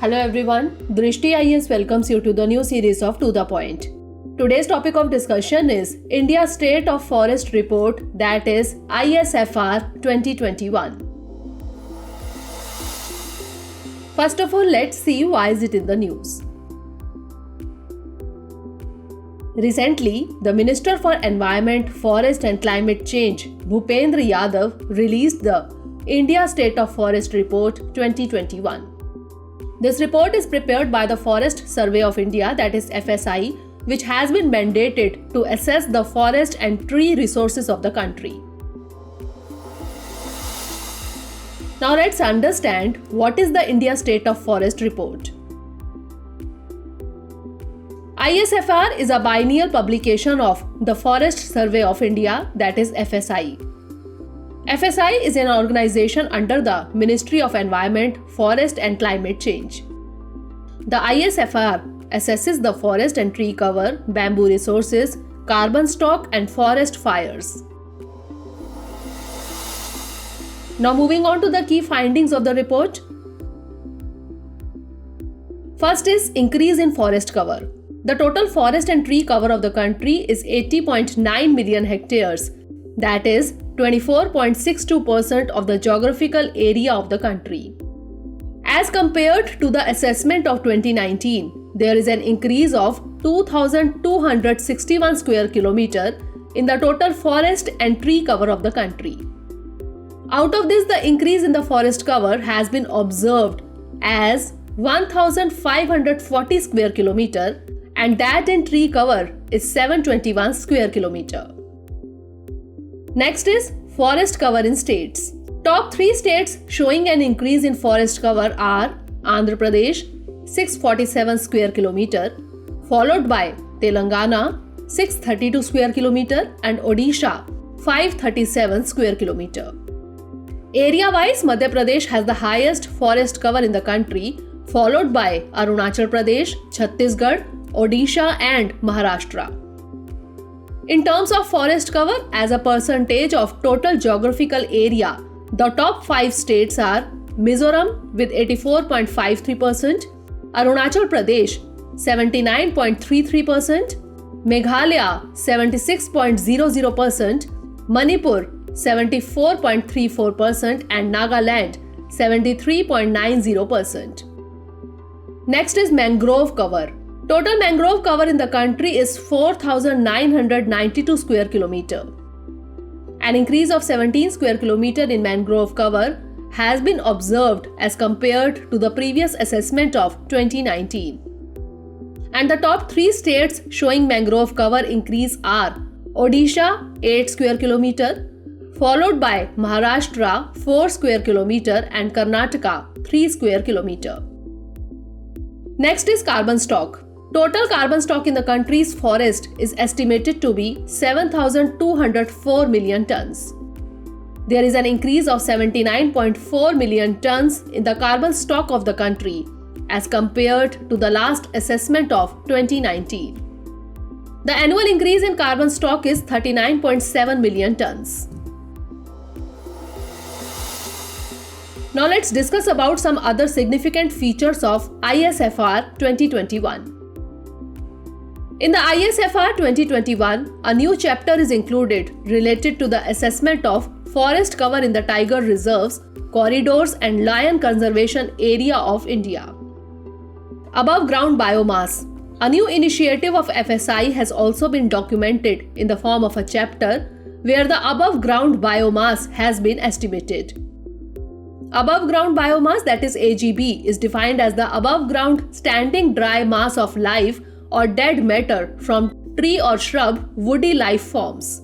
Hello everyone, Drishti IAS welcomes you to the new series of To The Point. Today's topic of discussion is India State of Forest Report, that is ISFR 2021. First of all, let's see why is it in the news. Recently, the Minister for Environment, Forest and Climate Change, Bhupendra Yadav, released the India State of Forest Report 2021. This report is prepared by the Forest Survey of India, that is FSI, which has been mandated to assess the forest and tree resources of the country. Now let's understand what is the India State of Forest Report. ISFR is a biennial publication of the Forest Survey of India, that is FSI. FSI is an organization under the Ministry of Environment, Forest and Climate Change. The ISFR assesses the forest and tree cover, bamboo resources, carbon stock and forest fires. Now moving on to the key findings of the report. First is increase in forest cover. The total forest and tree cover of the country is 80.9 million hectares, that is 24.62% of the geographical area of the country. As compared to the assessment of 2019, there is an increase of 2,261 square kilometer in the total forest and tree cover of the country. Out of this, the increase in the forest cover has been observed as 1,540 square kilometer, and that in tree cover is 721 square kilometer. Next is forest cover in states. Top 3 states showing an increase in forest cover are Andhra Pradesh 647 square kilometer, followed by Telangana 632 square kilometer and Odisha 537 square kilometer. Area-wise, Madhya Pradesh has the highest forest cover in the country, followed by Arunachal Pradesh, Chhattisgarh, Odisha and Maharashtra. In terms of forest cover as a percentage of total geographical area, the top 5 states are Mizoram with 84.53%, Arunachal Pradesh 79.33%, Meghalaya 76.00%, Manipur 74.34% and Nagaland 73.90%. Next is mangrove cover. Total mangrove cover in the country is 4,992 square kilometer. An increase of 17 square kilometer in mangrove cover has been observed as compared to the previous assessment of 2019. And the top 3 states showing mangrove cover increase are Odisha 8 square kilometer, followed by Maharashtra 4 square kilometer and Karnataka 3 square kilometer. Next is carbon stock. Total carbon stock in the country's forest is estimated to be 7,204 million tons. There is an increase of 79.4 million tons in the carbon stock of the country as compared to the last assessment of 2019. The annual increase in carbon stock is 39.7 million tons. Now let's discuss about some other significant features of ISFR 2021. In the ISFR 2021, a new chapter is included related to the assessment of forest cover in the tiger reserves, corridors and lion conservation area of India. Above ground biomass. A new initiative of FSI has also been documented in the form of a chapter where the above ground biomass has been estimated. Above ground biomass, that is AGB, is defined as the above ground standing dry mass of live or dead matter from tree or shrub woody life forms.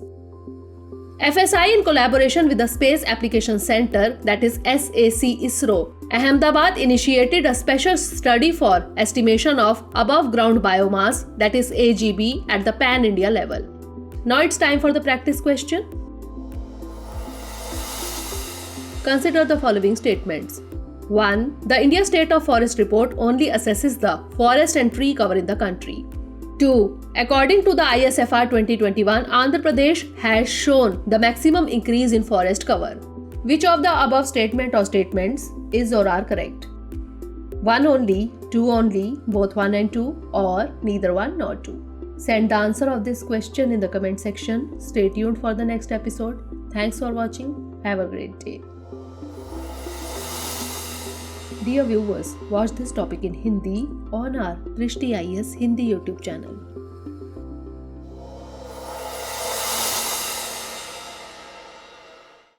FSI, in collaboration with the Space Application Center, that is SAC ISRO, Ahmedabad, initiated a special study for estimation of above ground biomass, that is AGB, at the pan-India level. Now it's time for the practice question. Consider the following statements. 1. The India State of Forest Report only assesses the forest and tree cover in the country. 2. According to the ISFR 2021, Andhra Pradesh has shown the maximum increase in forest cover. Which of the above statement or statements is or are correct? 1 only, 2 only, both 1 and 2, or neither 1 nor 2? Send the answer of this question in the comment section. Stay tuned for the next episode. Thanks for watching. Have a great day. Dear viewers, watch this topic in Hindi on our Drishti IAS Hindi YouTube channel.